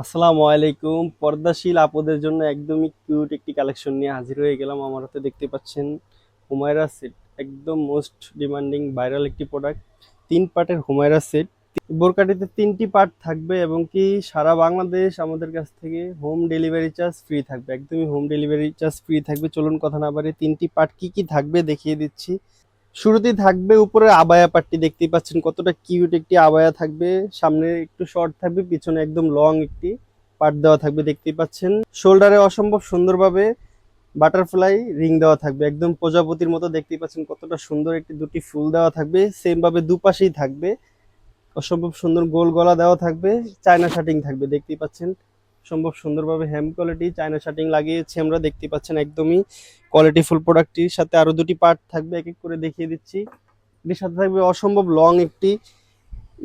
আসসালামু আলাইকুম। পর্দাশীল আপুদের জন্য একদমই কিউট একটি কালেকশন নিয়ে হাজির হয়ে গেলাম। আমার হাতে দেখতে পাচ্ছেন হুমায়রা সেট, একদম মোস্ট ডিমান্ডিং ভাইরাল একটি প্রোডাক্ট। 3 পার্টের হুমায়রা সেট। বোরকাটিতে 3টি পার্ট থাকবে এবং কি সারা বাংলাদেশ আমাদের কাছ থেকে হোম ডেলিভারি চার্জ ফ্রি থাকবে। একদমই হোম ডেলিভারি চার্জ ফ্রি থাকবে। চলুন কথা না বাড়িয়ে 3টি পার্ট কি কি থাকবে দেখিয়ে দিচ্ছি। শুরুতেই থাকবে উপরে আবায়া পাট্টি, দেখতেই পাচ্ছেন কতটা কিউট একটি আবায়া থাকবে। সামনে একটু শর্ট থাকবে, পিছনে একদম লং একটি পাট দেওয়া থাকবে, দেখতেই পাচ্ছেন। শোল্ডারে অসম্ভব সুন্দরভাবে বাটারফ্লাই রিং দেওয়া থাকবে, একদম প্রজাপতির মতো, দেখতেই পাচ্ছেন কতটা সুন্দর একটি দুটি ফুল দেওয়া থাকবে। সেম ভাবে দুপাশেই থাকবে অসম্ভব সুন্দর গোল গলা দেওয়া থাকবে। চায়না শার্টিং থাকবে, দেখতেই পাচ্ছেন সম্ভব সুন্দরভাবে হ্যাম কোয়ালিটি চায়না শার্টিং লাগিয়েছি আমরা, দেখতেই পাচ্ছেন একদমই কোয়ালিটি ফুল। প্রোডাক্টটির সাথে আরো দুটি পার্ট থাকবে, এক এক করে দেখিয়ে দিচ্ছি। এর সাথে থাকবে অসম্ভব লং একটি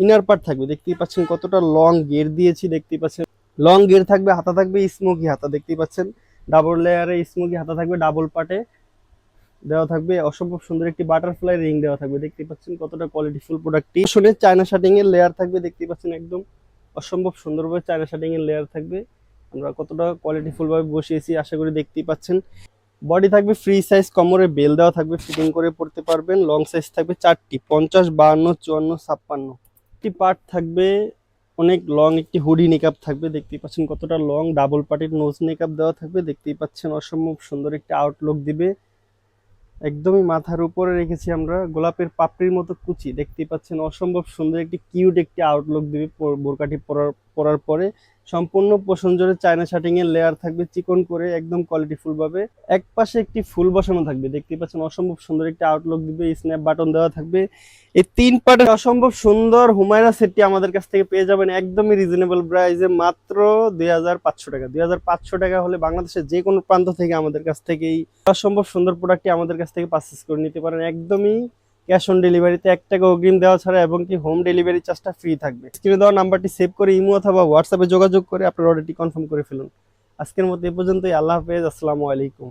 ইনার পার্ট থাকবে, দেখতেই পাচ্ছেন কতটা লং গের দিয়েছি, দেখতেই পাচ্ছেন লং গের থাকবে। হাতা থাকবে স্মোকি হাতা, দেখতেই পাচ্ছেন ডাবল লেয়ারে স্মোকি হাতা থাকবে, ডাবল পার্টে দেওয়া থাকবে। অসম্ভব সুন্দর একটি বাটারফ্লাই রিং দেওয়া থাকবে, দেখতেই পাচ্ছেন কতটা কোয়ালিটিফুল প্রোডাক্টটি। শুনে চায়না শার্টিং এর লেয়ার থাকবে, দেখতেই পাচ্ছেন একদম অসম্ভব সুন্দরভাবে চায়না শার্টিং এর লেয়ার থাকবে। আমরা কতটা কোয়ালিটিফুল ভাবে বসিয়েছি আশা করি দেখতেই পাচ্ছেন। বডি থাকবে ফ্রি সাইজ, কোমরে বেল দেওয়া থাকবে, ফিটিং করে পড়তে পারবেন। লং সাইজ থাকবে 4টি, 50, 52, 54, 56। একটি পার্ট থাকবে অনেক লং, একটি হুডি নিকাপ থাকবে, দেখতেই পাচ্ছেন কতটা লং। ডাবল পার্টির নোজ নিকাপ দেওয়া থাকবে, দেখতেই পাচ্ছেন অসম্ভব সুন্দর একটি আউটলুক দিবে। একদমই মাথার উপরে রেখেছি আমরা গোলাপের পাপড়ির মতো কুচি, দেখতেই পাচ্ছেন অসম্ভব সুন্দর একটি কিউট একটি আউটলুক দিবে বোরকাটি পরার পরে। সম্পূর্ণ পোষণ জোরে চায়না শার্টিং এর লেয়ার থাকবে চিকন করে, একদম কোয়ালিটিফুল ভাবে। এক পাশে একটি ফুল বসানো থাকবে, দেখতেই পাচ্ছেন অসম্ভব সুন্দর একটি আউটলুক দিবে। স্ন্যাপ বাটন দেওয়া থাকবে। এই 3 পার্টের অসম্ভব সুন্দর হুমায়রা সেটটি আমাদের কাছ থেকে পেয়ে যাবেন একদমই রিজনেবল প্রাইসে, মাত্র 2500 টাকা। 2500 টাকা হলে বাংলাদেশের যে কোনো প্রান্ত থেকে আমাদের কাছ থেকে এই অসম্ভব সুন্দর প্রোডাক্টটি আমাদের কাছ থেকে পারচেস করে নিতে পারেন একদমই ক্যাশ অন ডেলিভারিতে, 1 টাকা অগ্রিম দেওয়া ছাড়া, এবং কি হোম ডেলিভারি চার্জটা ফ্রি থাকবে। স্ক্রিনে দেওয়া নাম্বারটি সেভ করে ইমো অথবা হোয়াটসঅ্যাপে যোগাযোগ করে আপনার অর্ডারটি কনফার্ম করে ফেলুন। আজকের মতো এ পর্যন্তই। আল্লাহ হাফেজ, আসসালামু আলাইকুম।